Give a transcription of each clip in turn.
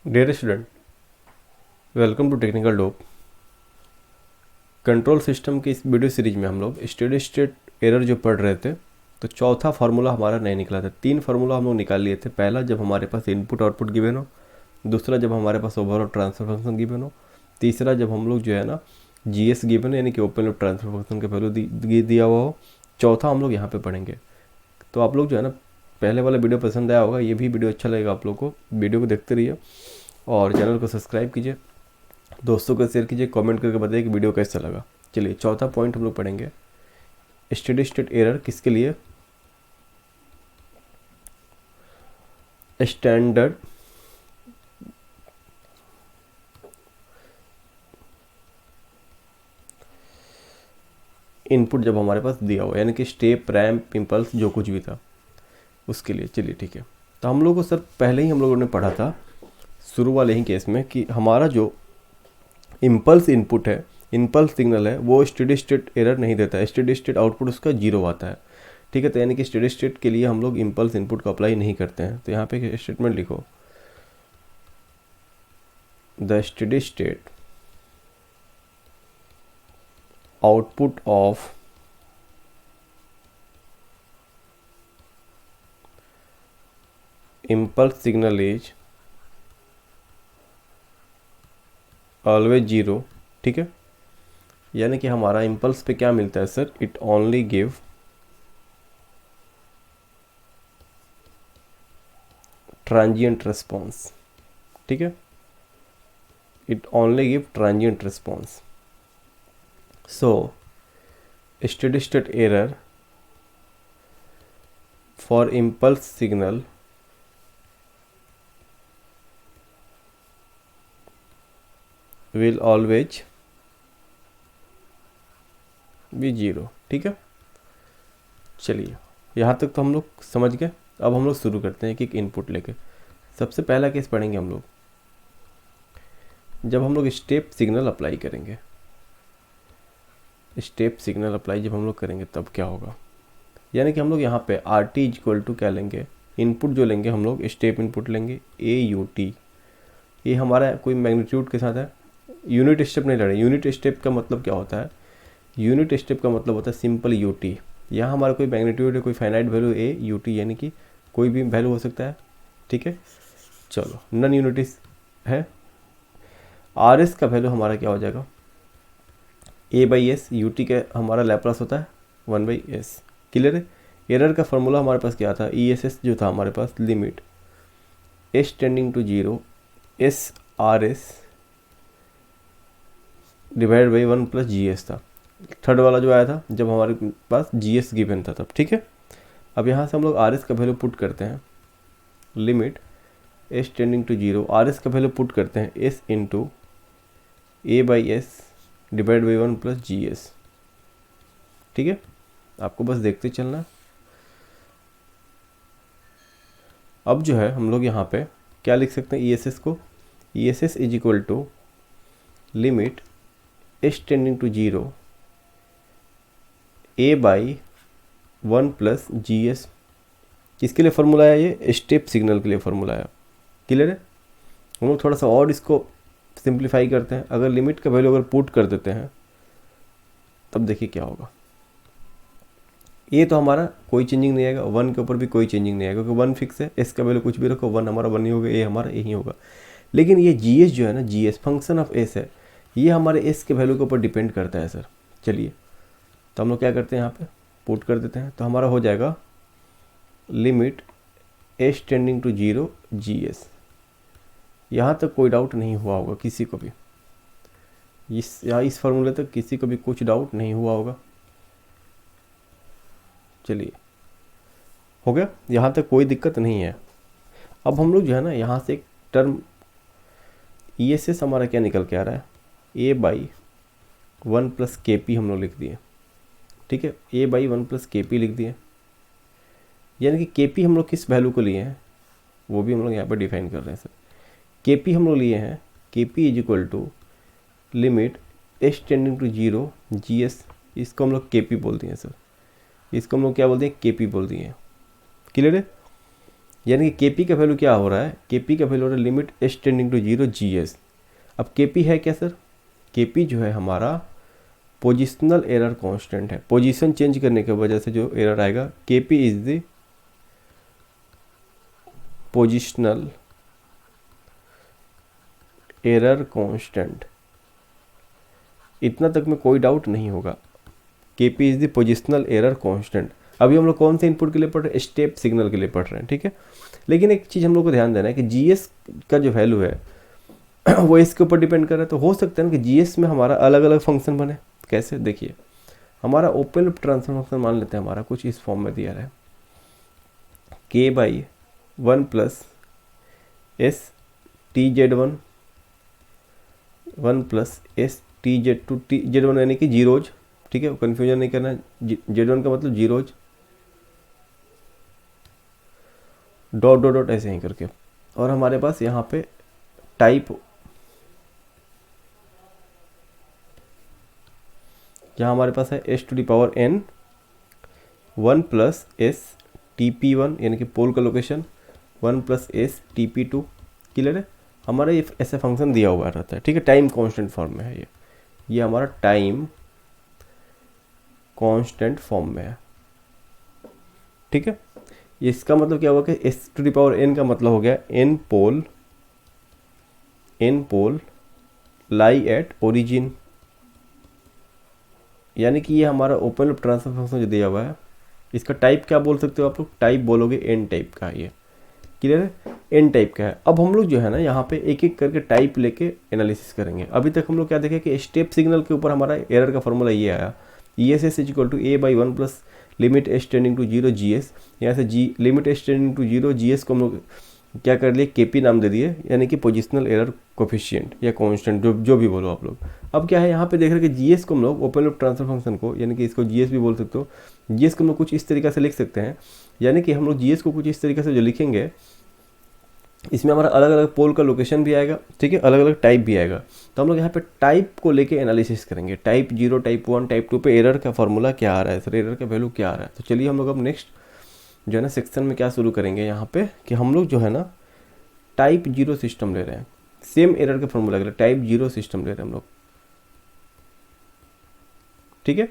Dear student, welcome to technical dope. Control system की इस video series में हम लोग स्टेडी स्टेट एरर जो पढ़ रहे थे, तो चौथा फार्मूला हमारा नहीं निकला था। 3 फार्मूला हम लोग निकाल लिए थे। पहला जब हमारे पास इनपुट आउटपुट गिवन हो, दूसरा जब हमारे पास ओवरऑल ट्रांसफर फंक्शन गिवन हो, तीसरा जब हम लोग जो है ना जीएस गिवन यानी कि ओपन लूप ट्रांसफर फंक्शन का वैल्यू दिया हुआ हो, चौथा हम लोग यहाँ पे पढ़ेंगे। तो आप लोग जो है ना पहले वाला वीडियो पसंद आया होगा, ये भी वीडियो अच्छा लगेगा आप लोग को। वीडियो को देखते रहिए और चैनल को सब्सक्राइब कीजिए, दोस्तों को शेयर कीजिए, कमेंट करके बताइए कि वीडियो कैसा लगा। चलिए चौथा पॉइंट हम लोग पढ़ेंगे, स्टेडी स्टेट एरर किसके लिए? स्टैंडर्ड इनपुट जब हमारे पास दिया हुआ, यानी कि स्टेप, रैंप, इम्पल्स जो कुछ भी था उसके लिए। चलिए ठीक है, तो हम लोग को सर पहले ही हम लोगों ने पढ़ा था शुरू वाले ही केस में कि हमारा जो इम्पल्स इनपुट है, इम्पल्स सिग्नल है, वो स्टेडी स्टेट एरर नहीं देता है। स्टेडी स्टेट आउटपुट उसका 0 आता है। ठीक है, तो यानी कि स्टेडी स्टेट के लिए हम लोग इम्पल्स इनपुट को अप्लाई नहीं करते हैं। तो यहाँ पे स्टेटमेंट लिखो, the steady state output of impulse signal is always 0। ठीक है, यानी कि हमारा इम्पल्स पे क्या मिलता है sir? It only give transient response. ठीक है, it only give transient response. So steady state error for impulse signal will always be 0। ठीक है, चलिए यहाँ तक तो हम लोग समझ गए। अब हम लोग शुरू करते हैं कि एक इनपुट लेके। सबसे पहला केस पढ़ेंगे हम लोग, जब हम लोग स्टेप सिग्नल अप्लाई करेंगे। स्टेप सिग्नल अप्लाई जब हम लोग करेंगे तब क्या होगा? यानी कि हम लोग यहाँ पे आर टी इक्वल टू क्या लेंगे? इनपुट जो लेंगे हम लोग स्टेप इनपुट लेंगे ए यू टी। ये हमारा कोई मैग्नीट्यूड के साथ है, यूनिट स्टेप नहीं ले रहे। यूनिट स्टेप का मतलब क्या होता है? यूनिट स्टेप का मतलब होता है सिंपल यू टी। यहाँ हमारा कोई मैग्नीट्यूड है, कोई फाइनाइट वैल्यू ए यू टी, यानी कि कोई भी वैल्यू हो सकता है। ठीक है, चलो नन यूनिट है। आर एस का वैल्यू हमारा क्या हो जाएगा? ए बाई एस। यू टी का हमारा लैप्लास होता है 1/s। क्लियर है? एरर का फॉर्मूला हमारे पास क्या था? ई एस एस जो था हमारे पास, limit S tending to 0 S R S divide by 1 plus G S था। थर्ड वाला जो आया था जब हमारे पास जी एस गिवन था तब। ठीक है, अब यहाँ से हम लोग आर एस का वैल्यू पुट करते हैं, limit S tending to 0। R S का वैल्यू पुट करते हैं S into A by S divide by 1 plus G S. ठीक है, आपको बस देखते चलना। अब जो है हम लोग यहाँ पे क्या लिख सकते हैं? ई एस एस को, E S S is equal to limit S tending to 0 A by 1 plus G S. किसके लिए फॉर्मूला है? ये स्टेप सिग्नल के लिए फॉर्मूला है। क्लियर है? हम लोग थोड़ा सा और इसको सिंप्लीफाई करते हैं। अगर लिमिट का वैल्यू अगर पुट कर देते हैं तब देखिए क्या होगा। ये तो हमारा कोई चेंजिंग नहीं आएगा, 1 के ऊपर भी कोई चेंजिंग नहीं आएगा क्योंकि 1 फिक्स है। एस का वैल्यू कुछ भी रखो, 1 हमारा 1 ही होगा, ए हमारा ए ही होगा। लेकिन ये जी एस जो है ना, G S function of S है, ये हमारे एस के वैल्यू के ऊपर डिपेंड करता है सर। चलिए तो हम लोग क्या करते हैं, यहाँ पे पुट कर देते हैं। तो हमारा हो जाएगा limit S tending to 0 G S. यहाँ तक कोई डाउट नहीं हुआ होगा किसी को भी, इस फॉर्मूले तक किसी को भी कुछ डाउट नहीं हुआ होगा। चलिए हो गया, यहाँ तक कोई दिक्कत नहीं है। अब हम लोग जो है ना यहाँ से एक टर्म ई एस एस हमारा क्या निकल के आ रहा है? ए बाई 1 प्लस के पी हम लोग लिख दिए। ठीक है, ए बाई 1 प्लस के पी लिख दिए। यानी कि के पी हम लोग किस वैल्यू को लिए हैं वो भी हम लोग यहाँ पर डिफाइन कर रहे हैं सर। के पी हम लोग लिए हैं, K P is equal to limit S tending to 0 G S. इसको हम लोग के पी बोल दिए सर, इसको हम लोग क्या बोलते हैं? के पी बोल दिए हैं। क्लियर है? यानी कि के पी का वैल्यू क्या हो रहा है, के पी का वैल्यू हो रहा है limit S tending to zero G S. अब के पी है क्या सर, के पी जो है हमारा पोजिशनल एरर कांस्टेंट है, पोजीशन चेंज करने की वजह से जो एरर आएगा, के P is the positional error constant. इतना तक में कोई डाउट नहीं होगा, के P is the positional error constant. अभी हम लोग कौन से इनपुट के लिए पढ़ रहे हैं, स्टेप सिग्नल के लिए पढ़ रहे हैं, ठीक है। लेकिन एक चीज़ हम लोग को ध्यान देना है कि जीएस का जो वैल्यू है वो इसके ऊपर डिपेंड कर रहा है। तो हो सकता है ना कि जीएस में हमारा अलग अलग फंक्शन बने। कैसे, देखिए हमारा ओपन लूप ट्रांसफर फंक्शन मान लेते हैं हमारा कुछ इस फॉर्म में दिया है, K by 1 plus S T Z one plus S T Z two T Z one, यानी कि जीरोज, ठीक है, कन्फ्यूजन नहीं करना, जेड वन का मतलब जीरोज, डॉट डॉट डॉट ऐसे ही करके। और हमारे पास यहाँ पे टाइप, यहाँ हमारे पास है S to the power N 1 plus S T P one, यानी कि पोल का location 1 plus S T P two. Clear है, हमारा ये ऐसे फंक्शन दिया हुआ रहता है, ठीक है, टाइम कांस्टेंट फॉर्म में है ये हमारा टाइम कांस्टेंट फॉर्म में है, ठीक है। इसका मतलब क्या होगा कि S to the power N का मतलब हो गया N pole lie at origin, यानी कि ये हमारा ओपन लूप ट्रांसफर फंक्शन जो दिया हुआ है, इसका टाइप क्या बोल सकते हो आप लोग, टाइप बोलोगे एन टाइप का है ये। क्लियर है, एन टाइप का है। अब हम लोग जो है ना यहाँ पे एक एक करके टाइप लेके एनालिसिस करेंगे। अभी तक हम लोग क्या देखें कि स्टेप सिग्नल के ऊपर हमारा एरर का फॉर्मूला ये आया, E S S is equal to A by 1 plus limit S tending to zero G S. यहाँ से G limit S tending to zero G S को हम लोग क्या कर लिए, के पी नाम दे दिए, यानी कि पोजिशनल एरर कोफिशिएंट या कांस्टेंट, जो भी बोलो आप लोग। अब क्या है यहाँ पे देख रहे हैं कि जीएस को हम लोग ओपन लूप ट्रांसफर फंक्शन को, यानी कि इसको जीएस भी बोल सकते हो, जीएस को हम लोग कुछ इस तरीके से लिख सकते हैं, यानी कि हम लोग जीएस को कुछ इस तरीके से जो लिखेंगे, इसमें हमारा अलग अलग पोल का लोकेशन भी आएगा, ठीक है, अलग अलग टाइप भी आएगा। तो हम लोग यहाँ पे टाइप को लेके एनालिसिस करेंगे, टाइप 0, टाइप 1, टाइप 2 पे एरर का फॉर्मूला क्या आ रहा है सर, एरर का वैल्यू क्या आ रहा है। तो चलिए हम लोग अब नेक्स्ट जो है ना सेक्शन में क्या शुरू करेंगे यहाँ पे, कि हम लोग जो है ना टाइप 0 सिस्टम ले रहे हैं, सेम एरर का फॉर्मूला के लिए टाइप 0 सिस्टम ले रहे हैं हम लोग, ठीक है,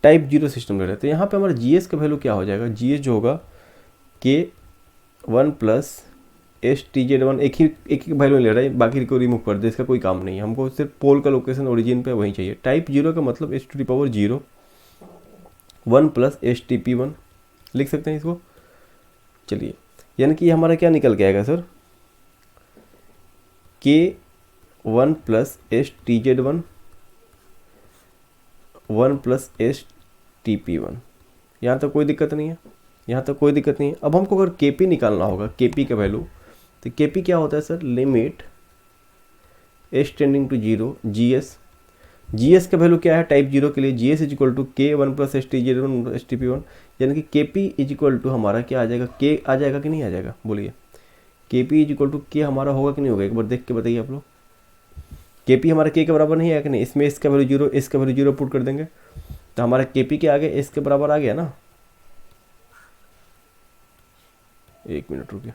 टाइप 0 सिस्टम ले रहे हैं। तो यहाँ पे हमारा जीएस का वैल्यू क्या हो जाएगा, जीएस जो होगा के 1 plus S T Z one, एक ही वैल्यू ले रहा है, बाकी को रिमूव कर दे, इसका कोई काम नहीं है, हमको सिर्फ पोल का लोकेशन ओरिजिन पे वहीं चाहिए। टाइप 0 का मतलब S to the power 0 1 plus S T P one लिख सकते हैं इसको। चलिए, यानी कि हमारा क्या निकल के आएगा सर, के 1 plus S T Z one 1 plus S T P one. यहाँ तक कोई दिक्कत नहीं है, यहाँ तक कोई दिक्कत नहीं है। अब हमको अगर के पी निकालना होगा, के पी का वैल्यू, तो के पी क्या होता है sir, limit S tending to zero G S. G S का वैल्यू क्या है टाइप 0 के लिए, G S is equal to K 1 plus S T Z one S T P one, यानी कि के पी इज इक्वल टू हमारा क्या आ जाएगा, के आ जाएगा कि नहीं आ जाएगा, बोलिए, के पी इज इक्वल टू के हमारा होगा कि नहीं होगा, एक बार देख के बताइए आप लोग। के पी हमारा के बराबर नहीं है कि नहीं, इसमें इसका वैल्यू 0, इसका वैल्यू 0 पुट कर देंगे, तो हमारा के पी के आगे इसके बराबर आ गया ना। एक मिनट रुकिए,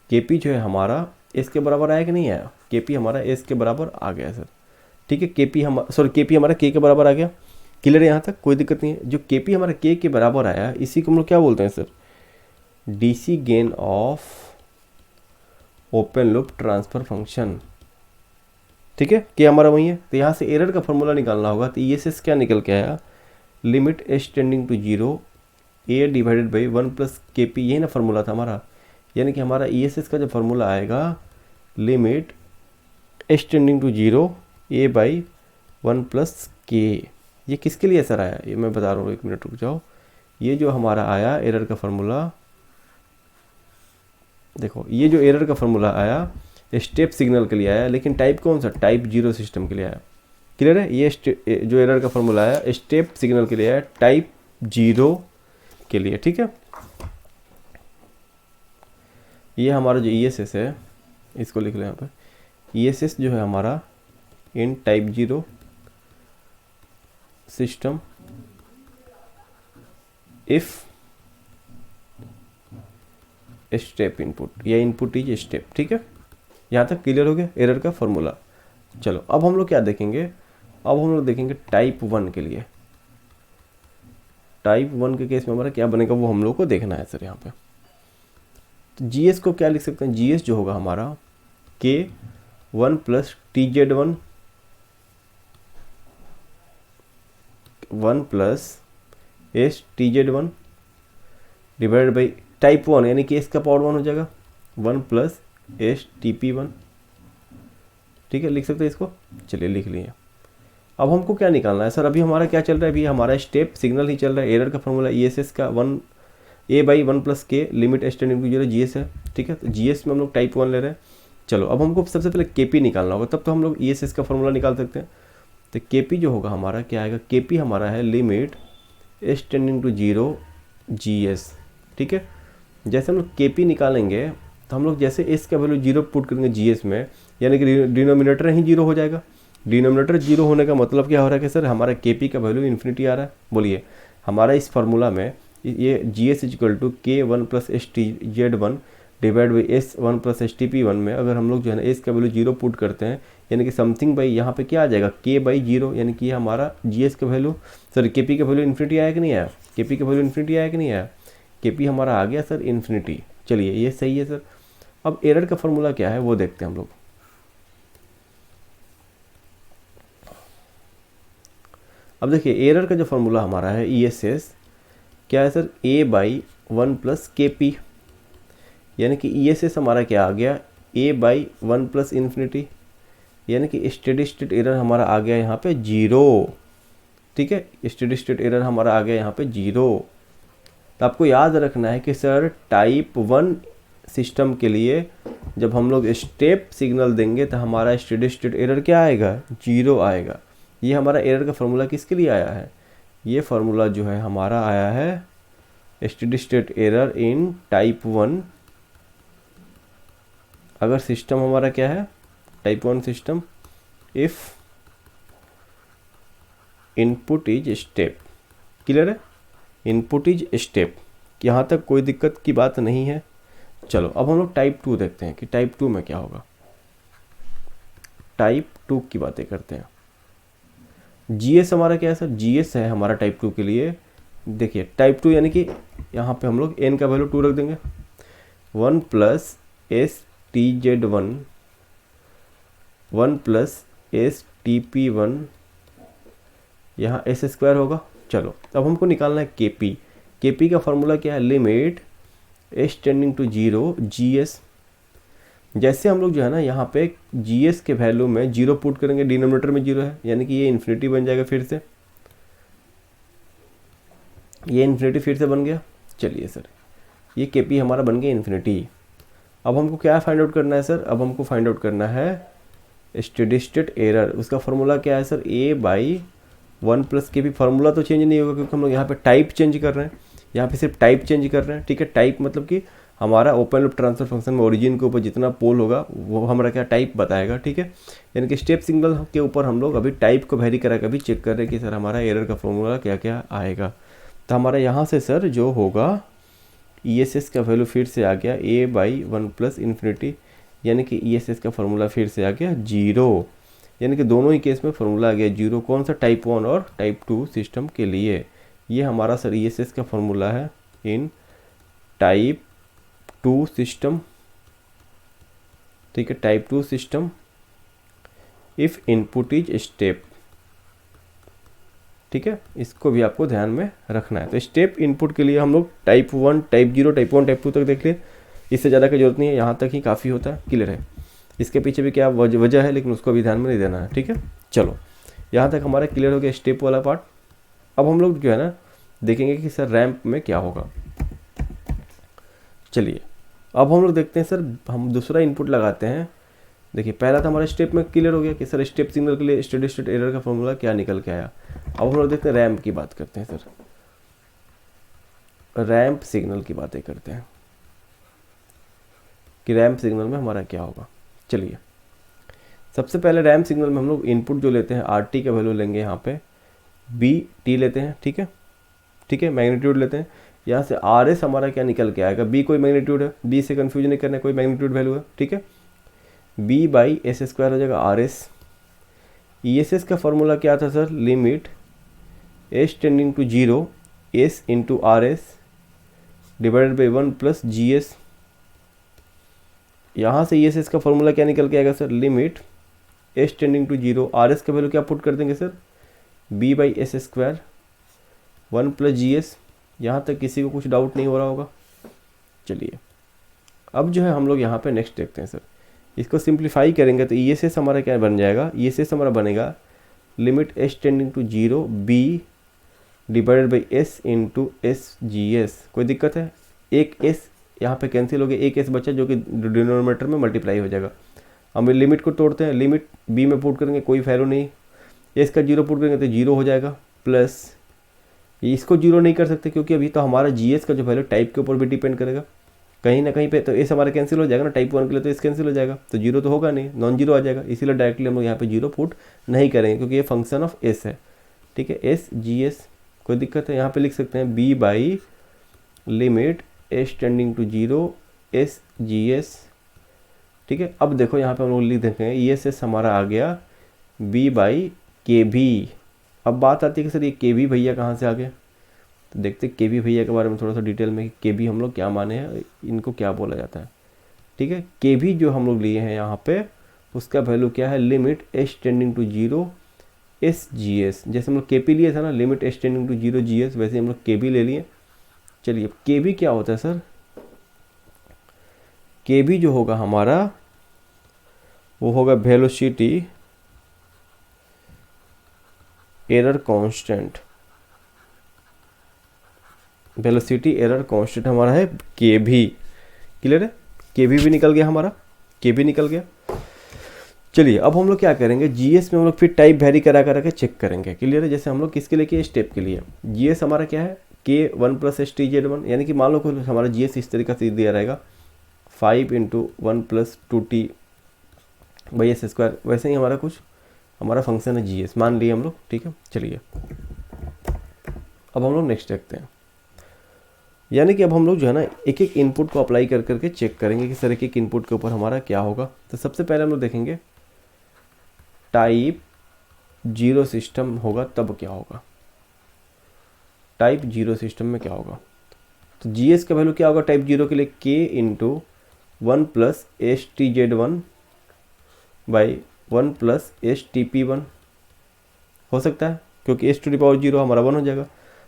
के पी जो है हमारा एस के बराबर आया कि नहीं आया, के पी हमारा एस के बराबर आ गया सर, ठीक है। के पी हमारा के बराबर आ गया। क्लियर है, यहाँ तक कोई दिक्कत नहीं है। जो के पी हमारा के बराबर आया, इसी को हम लोग क्या बोलते हैं sir, DC gain of open loop transfer function, ठीक है, के हमारा वही है। तो यहाँ से एरर का फॉर्मूला निकालना होगा, तो ई एस एस क्या निकल के आया, limit S tending to zero A divided by 1 plus K P, यही ना फॉर्मूला था हमारा, यानी कि हमारा ई एस एस का जो फॉर्मूला आएगा, limit S tending to zero A by 1 plus K. ये किसके लिए सर आया, ये मैं बता रहा हूँ, एक मिनट रुक जाओ। ये जो हमारा आया एरर का फॉर्मूला, देखो ये जो एरर का फॉर्मूला आया स्टेप सिग्नल के लिए आया, लेकिन टाइप कौन सा, टाइप 0 सिस्टम के लिए आया। क्लियर है, ये जो एरर का फॉर्मूला आया स्टेप सिग्नल के लिए आया, टाइप 0 के लिए, ठीक है। ये हमारा जो ई एस एस है, इसको लिख लो यहाँ पे, ई एस एस जो है हमारा in type 0 system if step input या इनपुट इज स्टेप। ठीक है, यहाँ तक क्लियर हो गया एरर का फॉर्मूला। चलो अब हम लोग क्या देखेंगे, अब हम लोग देखेंगे टाइप 1 के लिए। टाइप 1 के केस में हमारा क्या बनेगा वो हम लोग को देखना है सर। यहाँ पे तो जीएस को क्या लिख सकते हैं, जीएस जो होगा हमारा K1 plus TZ1 1 plus STZ1 divided by type 1 यानी कि इसका पावर 1 हो जाएगा 1 प्लस STP1। ठीक है, लिख सकते हैं इसको। चलिए लिख लिए। अब हमको क्या निकालना है सर, अभी हमारा क्या चल रहा है, अभी हमारा स्टेप सिग्नल ही चल रहा है। एरर का फॉर्मूला ESS का 1A/1 + K limit S tending to 0 GS है। ठीक है, तो GS में हम लोग टाइप 1 ले रहे हैं। चलो अब हमको सबसे पहले KP निकालना होगा, तब तो हम लोग ESS का फॉर्मूला निकाल सकते हैं। तो KP जो होगा हमारा क्या आएगा, KP हमारा है limit S tending to 0 GS। ठीक है, जैसे हम लोग KP निकालेंगे तो हम लोग जैसे S का वैल्यू 0 पुट करेंगे GS में, यानी कि डिनोमिनेटर ही 0 हो जाएगा। डिनोमिनेटर 0 होने का मतलब क्या हो रहा है कि सर हमारा KP का वैल्यू इन्फिनिटी आ रहा है। बोलिए हमारा इस फार्मूला में ये GS = K1 + STZ1 divide by S1 + STP1 में अगर हम लोग जो है ना S का वैल्यू 0 पुट करते हैं, यानी कि समथिंग बाई यहाँ पे क्या आ जाएगा K/0, यानी कि हमारा GS का वैल्यू सर KP का वैल्यू इन्फिनिटी आया कि नहीं आया, KP का वैल्यू इन्फिनिटी आया कि नहीं आया, KP हमारा आ गया सर इन्फिनिटी। चलिए ये सही है सर। अब एरर का फॉर्मूला क्या है वो देखते हैं हम लोग। अब देखिए एरर का जो फॉर्मूला हमारा है ESS क्या है सर, A/1 + KP, यानी कि ESS हमारा क्या आ गया A/1 + इन्फिनिटी, यानी कि स्टेडी स्टेट एरर हमारा आ गया यहाँ पे 0। ठीक है, स्टेडी स्टेट एरर हमारा आ गया यहाँ पे 0। तो आपको याद रखना है कि सर टाइप 1 सिस्टम के लिए जब हम लोग स्टेप सिग्नल देंगे तो हमारा स्टेडी स्टेट एरर क्या आएगा, 0 आएगा। ये हमारा एरर का फॉर्मूला किसके लिए आया है, ये फार्मूला जो है हमारा आया है steady state error in type 1। अगर सिस्टम हमारा क्या है type 1 system, if input is step. Clear है, इनपुट इज स्टेप, यहाँ तक कोई दिक्कत की बात नहीं है। चलो अब हम लोग टाइप 2 देखते हैं कि टाइप 2 में क्या होगा। टाइप 2 की बातें करते हैं। GS हमारा क्या है सर, GS है हमारा टाइप 2 के लिए। देखिए टाइप 2 यानी कि यहाँ पे हम लोग n का वैल्यू 2 रख देंगे, 1 प्लस STZ1 1 प्लस STP1, यहाँ S² होगा। चलो अब हमको निकालना है KP। KP का फॉर्मूला क्या है, limit S tending to 0 GS। जैसे हम लोग जो है ना यहाँ पे GS के वैल्यू में 0 पुट करेंगे, डिनोमिनेटर में 0 है, यानी कि ये इन्फिनिटी बन जाएगा। फिर से ये इन्फिनिटी फिर से बन गया। चलिए सर ये KP हमारा बन गया इन्फिनिटी। अब हमको क्या फाइंड आउट करना है सर, अब हमको फाइंड आउट करना है स्टेडी स्टेट एरर। उसका फॉर्मूला क्या है सर, A/1 + KP। फार्मूला तो चेंज नहीं होगा क्योंकि हम लोग यहाँ पे टाइप चेंज कर रहे हैं, यहाँ पे सिर्फ टाइप चेंज कर रहे हैं। ठीक है, टाइप मतलब कि हमारा ओपन लूप ट्रांसफर फंक्शन में ओरिजिन के ऊपर जितना पोल होगा वो हमारा क्या टाइप बताएगा। ठीक है, यानी कि स्टेप सिग्नल के ऊपर हम लोग अभी टाइप को वेरी करा के अभी चेक कर रहे हैं कि सर हमारा एरर का फॉर्मूला क्या क्या आएगा। तो हमारा यहाँ से सर जो होगा ESS का वैल्यू फिर से आ गया A/1 + इन्फिनिटी, यानी कि ESS का फॉर्मूला फिर से आ गया 0, यानी कि दोनों ही केस में फॉर्मूला आ गया 0। कौन सा, टाइप 1 और टाइप 2 सिस्टम के लिए। ये हमारा सर ESS का फॉर्मूला है इन टाइप 2 सिस्टम। ठीक है, type 2 system if input is step. ठीक है, इसको भी आपको ध्यान में रखना है। तो स्टेप इनपुट के लिए हम लोग टाइप 1, टाइप 0, टाइप 1, टाइप 2 तक देख लिए, इससे ज़्यादा की जरूरत नहीं है, यहाँ तक ही काफ़ी होता है। क्लियर है, इसके पीछे भी क्या वजह है लेकिन उसको भी ध्यान में नहीं देना है। ठीक है, चलो यहाँ तक हमारा क्लियर हो गया स्टेप वाला पार्ट। अब हम लोग जो है ना देखेंगे कि सर रैंप में क्या होगा। चलिए अब हम लोग देखते हैं सर, हम दूसरा इनपुट लगाते हैं। देखिए पहला तो हमारा स्टेप में क्लियर हो गया कि सर स्टेप सिग्नल के लिए स्टेडी स्टेट एरर का फॉर्मूला क्या निकल के आया। अब हम लोग देखते हैं रैंप की बात करते हैं सर, रैंप सिग्नल की बातें करते हैं कि रैंप सिग्नल में हमारा क्या होगा। चलिए सबसे पहले रैंप सिग्नल में हम लोग इनपुट जो लेते हैं RT का वैल्यू लेंगे, यहाँ पे BT लेते हैं। ठीक है, ठीक है, मैग्नीट्यूड लेते हैं। यहाँ से आर एस हमारा क्या निकल के आएगा, बी कोई मैग्नीट्यूड है, बी से कन्फ्यूज नहीं करना है, कोई मैग्नीट्यूड वैल्यू है, ठीक है। बी बाई एस स्क्वायर हो जाएगा R S. E S S का फॉर्मूला क्या था sir, limit S tending to zero S into R S divided by 1 plus G S. यहाँ से ई एस एस का फॉर्मूला क्या निकल के आएगा sir, limit S tending to zero, R S का वैल्यू क्या पुट कर देंगे sir, B by S square 1 plus G S. यहाँ तक किसी को कुछ डाउट नहीं हो रहा होगा। चलिए अब जो है हम लोग यहाँ पे नेक्स्ट देखते हैं सर, इसको सिंप्लीफाई करेंगे तो ई एस एस हमारा क्या बन जाएगा, ई एस एस हमारा बनेगा limit S tending to zero B divided by S into S G S. कोई दिक्कत है, एक एस यहाँ पे कैंसिल हो गया, एक एस बचा जो कि डिनोमिनेटर में मल्टीप्लाई हो जाएगा। हम लिमिट को तोड़ते हैं, लिमिट बी में पुट करेंगे कोई वैल्यू नहीं, एस का जीरो पुट करेंगे तो जीरो हो जाएगा, प्लस इसको जीरो नहीं कर सकते क्योंकि अभी तो हमारा जी एस का जो वैल्यू टाइप के ऊपर भी डिपेंड करेगा कहीं ना कहीं पे, तो एस हमारा कैंसिल हो जाएगा ना, टाइप 1 के लिए तो एस कैंसिल हो जाएगा, तो जीरो तो होगा नहीं, नॉन जीरो आ जाएगा, इसीलिए डायरेक्टली हम लोग यहाँ पे जीरो पुट नहीं करेंगे क्योंकि ये फंक्शन ऑफ एस है, ठीक है, एस जी एस। कोई दिक्कत है, यहाँ पे लिख सकते हैं B by limit S tending to zero S G S, ठीक है। अब देखो यहाँ पे हम लोग लिख देते हैं ई एस एस हमारा आ गया बी बाई के भी। अब बात आती है कि सर ये के भी भैया कहाँ से आ गए, तो देखते के भी भैया के बारे में थोड़ा सा डिटेल में, के भी हम लोग क्या माने हैं, इनको क्या बोला जाता है, ठीक है। के भी जो हम लोग लिए हैं यहाँ पे उसका वैल्यू क्या है, limit S tending to zero S G S. जैसे हम लोग के पी लिए था ना, limit S tending to zero G S, वैसे हम लोग के भी ले लिए। चलिए के भी क्या होता है सर, के भी जो होगा हमारा वो होगा velocity error constant. Velocity error constant हमारा है के भी, क्लियर है, के भी निकल गया हमारा, के भी निकल गया। चलिए अब हम लोग क्या करेंगे, जीएस में हम लोग फिर टाइप वेरी करा के चेक करेंगे, क्लियर है। जैसे हम लोग किसके लिए किए, स्टेप के लिए। जीएस हमारा क्या है, के 1 प्लस एस टी जेड 1, यानी कि मान लो कोई हमारा जीएस इस तरीके से दिया रहेगा 5 into 1 plus 2t by S square, वैसे ही हमारा कुछ हमारा फंक्शन है जीएस मान लिए हम लोग, ठीक है। चलिए अब हम लोग नेक्स्ट देखते हैं, यानी कि अब हम लोग जो है ना एक एक इनपुट को अप्लाई कर करके चेक करेंगे कि सर एक एक इनपुट के ऊपर हमारा क्या होगा। तो सबसे पहले हम लोग देखेंगे टाइप 0 सिस्टम होगा तब क्या होगा, टाइप 0 सिस्टम में क्या होगा। तो जीएस का वैल्यू क्या होगा टाइप 0 के लिए, के into 1 plus S T Z 1 by 1 plus S T P 1 हो सकता है, क्योंकि एस टू दी पावर 0 हमारा 1 हो जाएगा।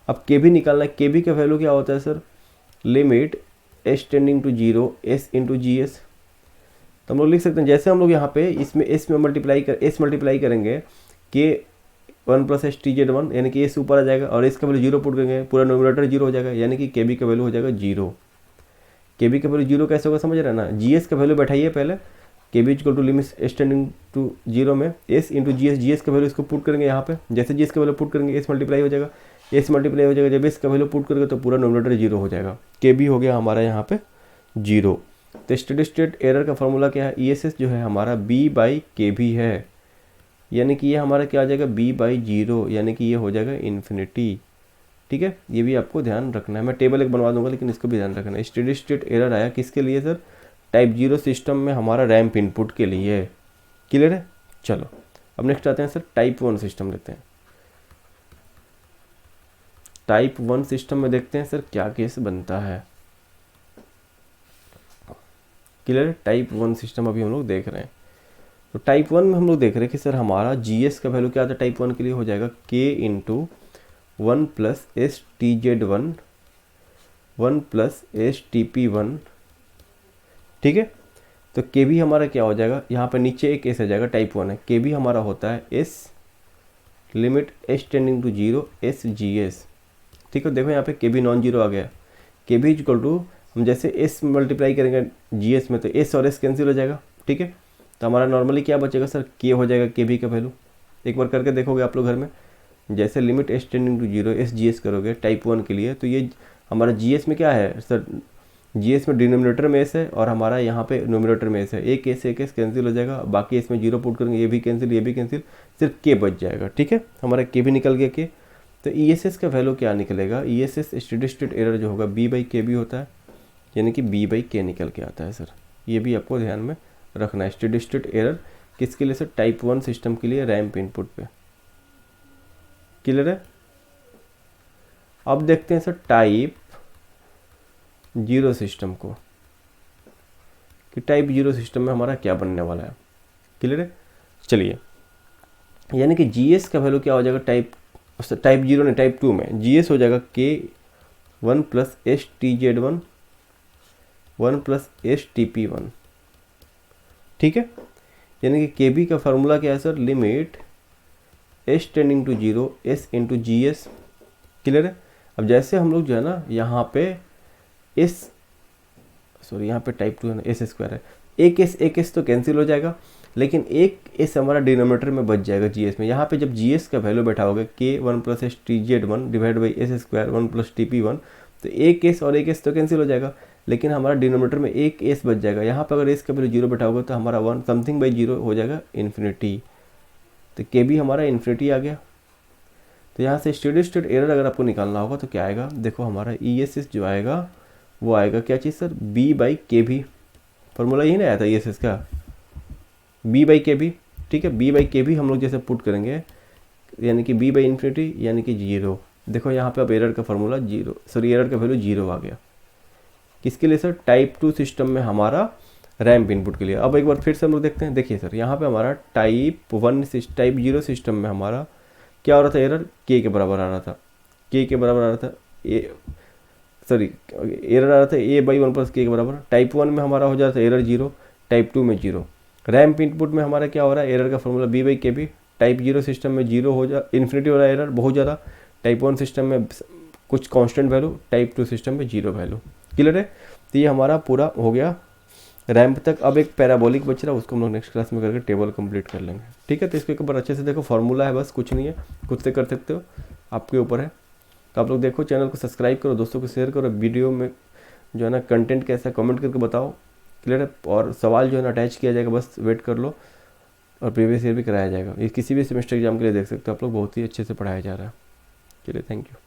अब के भी निकालना है, के भी का वैल्यू क्या होता है sir, limit S tending to zero S into G S. तो हम लोग लिख सकते हैं, जैसे हम लोग यहाँ पे इसमें एस में मल्टीप्लाई करेंगे के 1 प्लस एस टी जेड 1, यानी कि एस ऊपर आ जाएगा और एस का वैल्यू 0 पुट करेंगे, पूरा नोमिनेटर 0 हो जाएगा, यानी कि के बी का वैल्यू हो जाएगा 0। के बी का वैल्यू 0 कैसे होगा समझ रहे हैं ना, जी एस का वैल्यू बैठाइए पहले, K B equal to limit S tending to 0 में S into G S, G S का वैल्यू इसको पुट करेंगे यहाँ पे, जैसे जी एस का वैल्यू पुट करेंगे एस मल्टीप्लाई हो जाएगा, एस मल्टीप्लाई हो जाएगा, जब एस का वैल्यू पुट करेंगे तो पूरा नोमिनेटर 0 हो जाएगा, के बी हो गया हमारा यहाँ पे 0। तो स्टेडी स्टेट एरर का फॉर्मूला क्या है, ई एस एस जो है हमारा बी बाई के भी है, यानी कि ये हमारा क्या आ जाएगा बी बाई 0, यानी कि ये हो जाएगा इन्फिनिटी, ठीक है। ये भी आपको ध्यान रखना है, मैं टेबल एक बनवा दूंगा लेकिन इसको भी ध्यान रखना है। स्टेडी स्टेट एरर आया किसके लिए सर, टाइप 0 सिस्टम में हमारा रैंप इनपुट के लिए, क्लियर है। चलो अब नेक्स्ट आते हैं सर, टाइप 1 सिस्टम लेते हैं। टाइप 1 सिस्टम में देखते हैं सर क्या केस बनता है, क्लियर। टाइप 1 सिस्टम अभी हम लोग देख रहे हैं, तो टाइप 1 में हम लोग देख रहे हैं कि सर हमारा जीएस का वैल्यू क्या आता है टाइप 1 के लिए, हो जाएगा के into 1 plus S T Z 1 1 plus S T P 1, ठीक है। तो के भी हमारा क्या हो जाएगा, यहाँ पर नीचे एक एस आ जाएगा, टाइप 1 है, के भी हमारा होता है S limit S tending to 0 S G S, ठीक है। देखो यहाँ पे के भी नॉन जीरो आ गया, के भी इक्वल टू हम जैसे एस मल्टीप्लाई करेंगे जी एस में तो एस और एस कैंसिल हो जाएगा, ठीक है। तो हमारा नॉर्मली क्या बचेगा सर, के हो जाएगा के भी का वैल्यू, एक बार करके देखोगे आप लोग घर में, जैसे limit S tending to 0 S G S करोगे टाइप 1 के लिए, तो ये हमारा जी एस में क्या है सर, जी एस में डिनोमिनेटर में एस है और हमारा यहाँ पे नोमिनेटर में एस है, एक एस कैंसिल हो जाएगा, बाकी इसमें 0 पुट करेंगे, ये भी कैंसिल ये भी कैंसिल, सिर्फ के बच जाएगा, ठीक है। हमारा के भी निकल गया के, तो ESS का वैल्यू क्या निकलेगा, ESS स्टेडी स्टेट एरर जो होगा B/KB होता है, यानी कि B/K निकल के आता है सर। ये भी आपको ध्यान में रखना है। स्टेडी स्टेट एरर किसके लिए सर, टाइप 1 सिस्टम के लिए रैंप इनपुट पे। क्लियर है। अब देखते हैं सर टाइप 0 सिस्टम को, कि टाइप 0 सिस्टम में हमारा क्या बनने वाला है। क्लियर है। चलिए, यानी कि GS का वैल्यू क्या हो जाएगा, टाइप 0 ने टाइप 2 में GS हो जाएगा K1 plus STZ1 1 plus STP1। ठीक है, यानी कि KB का फार्मूला क्या है sir, limit S tending to 0 S into GS। Clear है। अब जैसे हम लोग जो है ना यहाँ पे यहाँ पे टाइप 2 है ना, S² है, एक S तो कैंसिल हो जाएगा, लेकिन एक S हमारा डिनोमिनेटर में बच जाएगा GS में। यहाँ पे जब GS का वैल्यू बैठा होगा K1 plus STZ1 divide by S² 1 plus TP1, तो एक S और एक S तो कैंसिल हो जाएगा, लेकिन हमारा डिनोमिनेटर में एक S बच जाएगा। यहाँ पर अगर S का वैल्यू 0 बैठा होगा तो हमारा 1 समथिंग बाई 0 हो जाएगा इन्फिनिटी। तो KB हमारा इन्फिनिटी आ गया। तो यहाँ से स्टेडी स्टेट एरर अगर आपको निकालना होगा तो क्या आएगा, देखो हमारा ESS जो आएगा वो आएगा क्या चीज़ सर, B/KB। फॉर्मूला यही ना आया था ESS का, B/KB। ठीक है, B/KB हम लोग जैसे पुट करेंगे, यानी कि B/इन्फिनिटी यानी कि 0। देखो यहाँ पे अब एरर का फार्मूला 0, सॉरी एरर का वैल्यू 0 आ गया। किसके लिए सर, टाइप 2 सिस्टम में हमारा रैंप इनपुट के लिए। अब एक बार फिर से हम लोग देखते हैं। देखिए सर, यहाँ पे हमारा टाइप 0 सिस्टम में हमारा क्या हो रहा था, एरर K के बराबर आ रहा था, K के बराबर आ रहा था, एरर आ रहा था A/1 प्लस K के बराबर। टाइप 1 में हमारा हो जाता है एरर 0, टाइप 2 में 0। रैंप इनपुट में हमारा क्या हो रहा है, एरर का फॉर्मूला B/KB। टाइप 0 सिस्टम में 0 हो जा इन्फिनिटी हो रहा है एरर बहुत ज़्यादा, टाइप 1 सिस्टम में कुछ कांस्टेंट वैल्यू, टाइप 2 सिस्टम में 0 वैल्यू। क्लियर है। तो ये हमारा पूरा हो गया रैंप तक। अब एक पैराबोलिक बच रहा है, उसको हम लोग नेक्स्ट क्लास में करके टेबल कंप्लीट कर लेंगे। ठीक है, तो इसको एक बार अच्छे से देखो, फॉर्मूला है बस, कुछ नहीं है, खुद से कर सकते हो, आपके ऊपर है। तो आप लोग देखो, चैनल को सब्सक्राइब करो, दोस्तों को शेयर करो, वीडियो में जो है ना कंटेंट कैसा कमेंट करके बताओ। क्लियर है। और सवाल जो है ना अटैच किया जाएगा, बस वेट कर लो, और प्रीवियस ईयर भी कराया जाएगा। ये किसी भी सेमेस्टर एग्जाम के लिए देख सकते हो आप लोग, बहुत ही अच्छे से पढ़ाया जा रहा है। चलिए, थैंक यू।